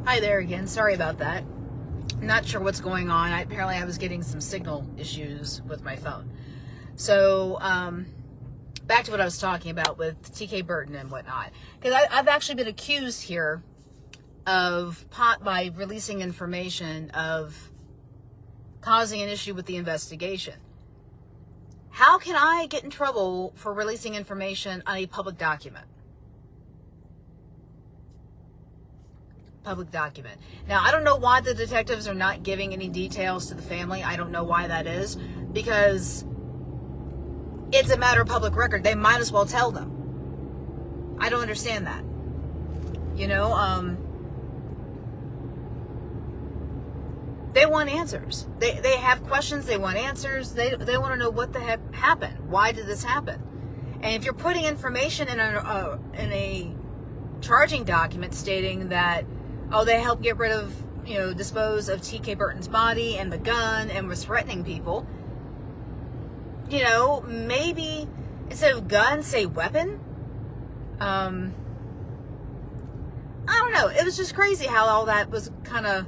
Hi there again. Sorry about that. Not sure what's going on. Apparently I was getting some signal issues with my phone. So, back to what I was talking about with TK Burton and whatnot. Because I've actually been accused here of by releasing information of causing an issue with the investigation. How can I get in trouble for releasing information on a public document? Public document. Now, I don't know why the detectives are not giving any details to the family. I don't know why that is, because it's a matter of public record. They might as well tell them. I don't understand that. They want answers. They have questions. They want answers. They want to know what the heck happened. Why did this happen? And if you're putting information in a charging document stating that, oh, they helped get rid of, dispose of TK Burton's body and the gun and was threatening people, maybe instead of gun, say weapon. I don't know. It was just crazy how all that was kind of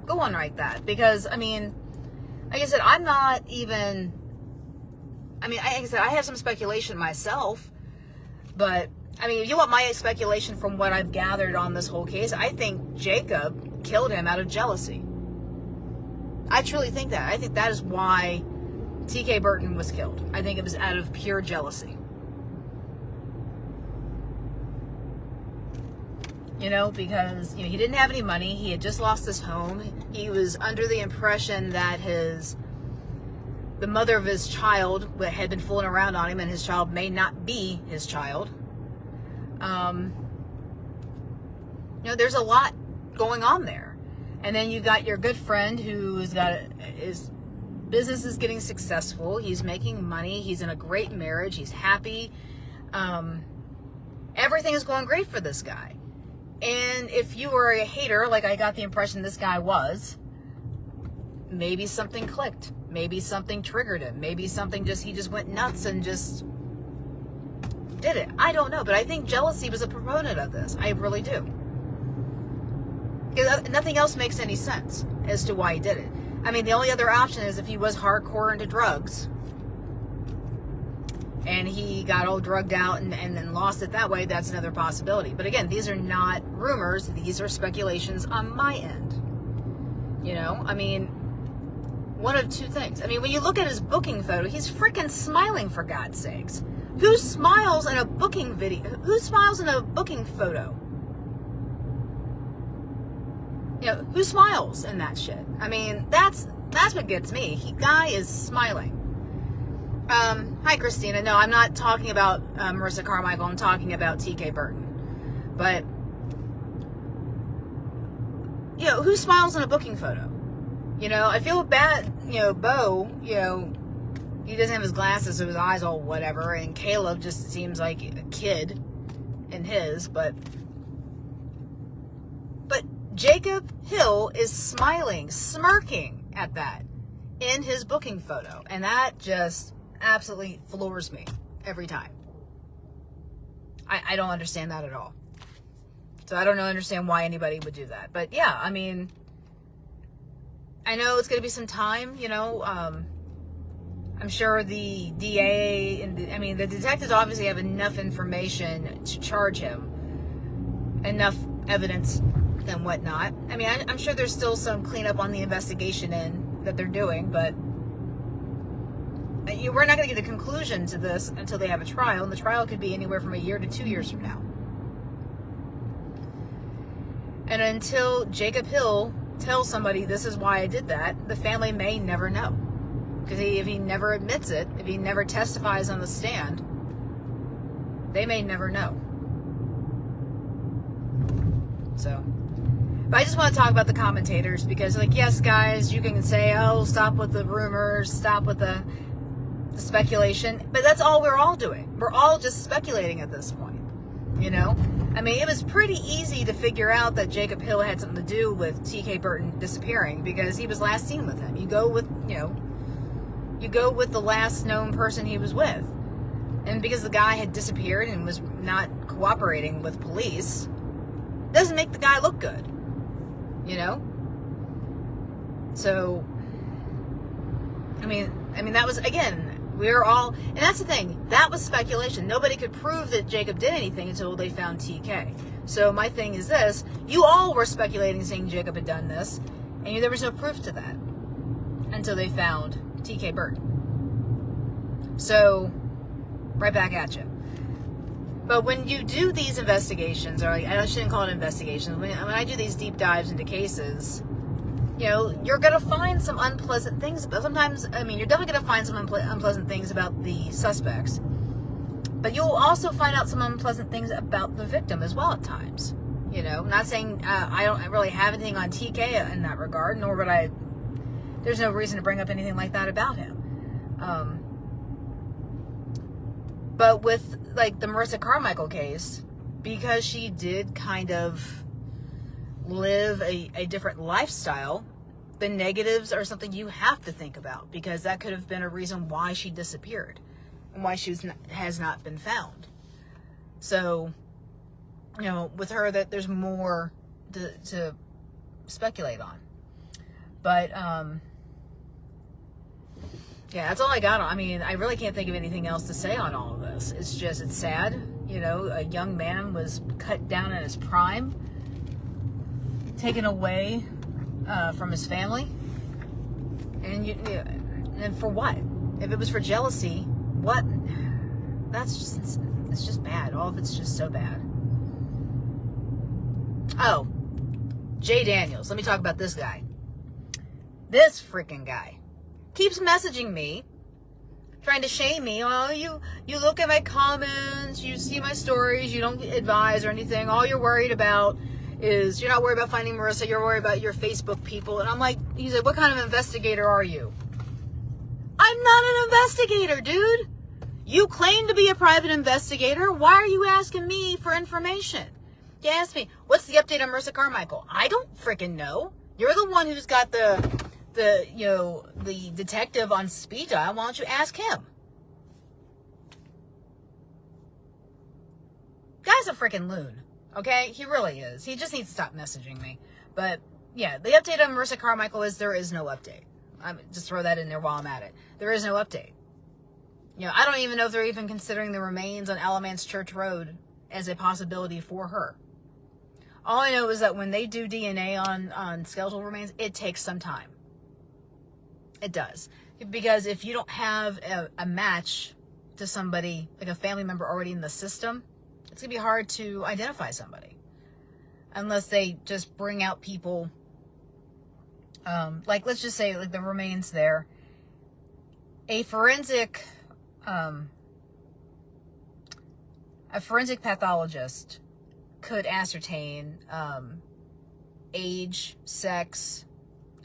going like that. Because, like I said, like I said, I have some speculation myself, but if you want my speculation from what I've gathered on this whole case, I think Jacob killed him out of jealousy. I truly think that. I think that is why TK Burton was killed. I think it was out of pure jealousy. Because, he didn't have any money. He had just lost his home. He was under the impression that the mother of his child had been fooling around on him, and his child may not be his child. There's a lot going on there. And then you got your good friend who's got his business is getting successful. He's making money. He's in a great marriage. He's happy. Everything is going great for this guy. And if you were a hater, like I got the impression this guy was, maybe something clicked. Maybe something triggered him. Maybe he just went nuts and just did it. I don't know, but I think jealousy was a proponent of this. I really do. Because nothing else makes any sense as to why he did it. The only other option is if he was hardcore into drugs and he got all drugged out and then lost it that way. That's another possibility. But again, these are not rumors. These are speculations on my end. One of two things. When you look at his booking photo, he's freaking smiling, for God's sakes. Who smiles in a booking video? Who smiles in a booking photo? Who smiles in that shit? That's what gets me. Guy is smiling. Hi, Christina. No, I'm not talking about Marissa Carmichael. I'm talking about TK Burton. But, who smiles in a booking photo? I feel bad, Bo, he doesn't have his glasses, so his eyes all whatever, and Caleb just seems like a kid in his, but Jacob Hill is smiling, smirking at that in his booking photo, and that just absolutely floors me every time. I don't understand that at all. So I don't understand why anybody would do that. But yeah, I know it's going to be some time, I'm sure the DA and the detectives obviously have enough information to charge him, enough evidence and whatnot. I'm sure there's still some cleanup on the investigation end that they're doing, but we're not going to get a conclusion to this until they have a trial, and the trial could be anywhere from a year to 2 years from now. And until Jacob Hill tells somebody this is why I did that, the family may never know. Because if he never admits it, if he never testifies on the stand, they may never know. So, but I just want to talk about the commentators because, yes, guys, you can say, oh, stop with the rumors, stop with the speculation, but that's all we're all doing. We're all just speculating at this point, it was pretty easy to figure out that Jacob Hill had something to do with TK Burton disappearing because he was last seen with him. You go with the last known person he was with. And because the guy had disappeared and was not cooperating with police, doesn't make the guy look good, you know? So, I mean, that was, again, we were all, and that's the thing, that was speculation. Nobody could prove that Jacob did anything until they found TK. So my thing is this, you all were speculating saying Jacob had done this, and there was no proof to that until they found TK Burton. So, right back at you. But when you do these investigations, or I shouldn't call it investigations, when I do these deep dives into cases, you know, you're going to find some unpleasant things. Sometimes, I mean, you're definitely going to find some unpleasant things about the suspects. But you'll also find out some unpleasant things about the victim as well at times. You know, not saying I don't really have anything on TK in that regard, nor would I. There's no reason to bring up anything like that about him. But with, like, the Marissa Carmichael case, because she did kind of live a different lifestyle, the negatives are something you have to think about, because that could have been a reason why she disappeared and why she has not been found. So, you know, with her, that there's more to speculate on. But, yeah, that's all I got. I mean, I really can't think of anything else to say on all of this. It's just, it's sad. You know, a young man was cut down in his prime, taken away from his family. And for what? If it was for jealousy, what? It's just bad. All of it's just so bad. Oh, Jay Daniels. Let me talk about this guy. This freaking guy keeps messaging me, trying to shame me. Oh, you look at my comments, you see my stories, you don't advise or anything. All you're worried about is, you're not worried about finding Marissa, you're worried about your Facebook people. And I'm like, he's like, what kind of investigator are you? I'm not an investigator, dude. You claim to be a private investigator. Why are you asking me for information? You asked me, what's the update on Marissa Carmichael? I don't freaking know. You're the one who's got the detective on speed dial. Why don't you ask him? Guy's a freaking loon. Okay? He really is. He just needs to stop messaging me. But, yeah, the update on Marissa Carmichael is there is no update. Just throw that in there while I'm at it. There is no update. You know, I don't even know if they're even considering the remains on Alamance Church Road as a possibility for her. All I know is that when they do DNA on skeletal remains, it takes some time. It does. Because if you don't have a match to somebody, like a family member already in the system, it's going to be hard to identify somebody. Unless they just bring out people, like, let's just say, like, the remains there. A forensic pathologist could ascertain age, sex,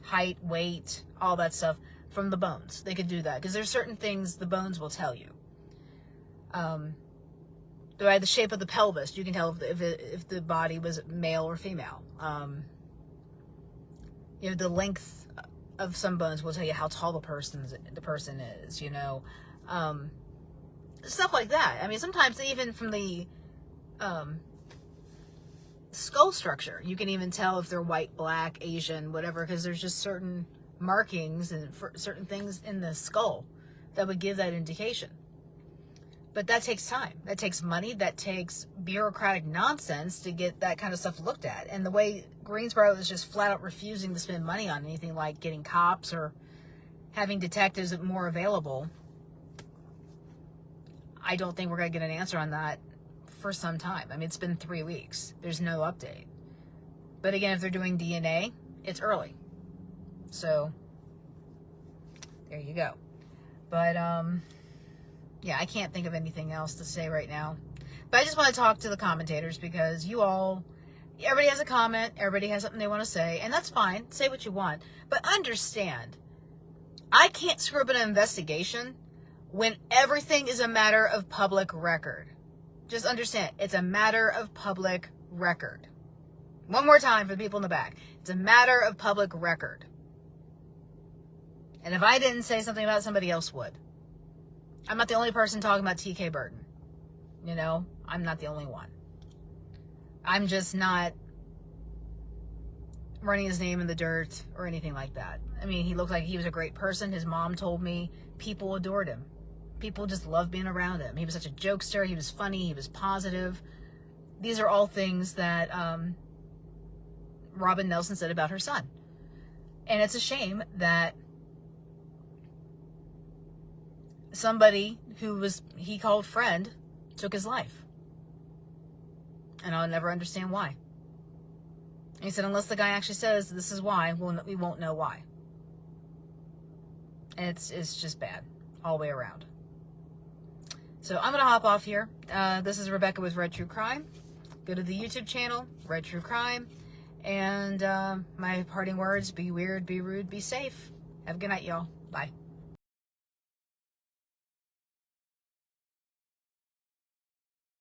height, weight, all that stuff from the bones. They could do that because there's certain things the bones will tell you. By the shape of the pelvis, you can tell if the body was male or female. You know, the length of some bones will tell you how tall the person is. You know, stuff like that. I mean, sometimes even from the skull structure, you can even tell if they're white, black, Asian, whatever, because there's just certain markings and for certain things in the skull that would give that indication. But that takes time. That takes money. That takes bureaucratic nonsense to get that kind of stuff looked at. And the way Greensboro is just flat out refusing to spend money on anything like getting cops or having detectives more available, I don't think we're going to get an answer on that for some time. I mean, it's been 3 weeks. There's no update. But again, if they're doing DNA, it's early. So, there you go. But, yeah, I can't think of anything else to say right now. But I just want to talk to the commentators because everybody has a comment, everybody has something they want to say, and that's fine. Say what you want. But understand, I can't screw up an investigation when everything is a matter of public record. Just understand, it's a matter of public record. One more time for the people in the back. It's a matter of public record. And if I didn't say something about it, somebody else would. I'm not the only person talking about TK Burton. You know, I'm not the only one. I'm just not running his name in the dirt or anything like that. I mean, he looked like he was a great person. His mom told me people adored him. People just loved being around him. He was such a jokester. He was funny. He was positive. These are all things that Robin Nelson said about her son. And it's a shame that somebody who he called friend took his life. And I'll never understand why. And he said, unless the guy actually says this is why, we won't know why. And it's just bad all the way around. So I'm going to hop off here. This is Rebecca with Red True Crime. Go to the YouTube channel, Red True Crime. And my parting words, be weird, be rude, be safe. Have a good night, y'all. Bye.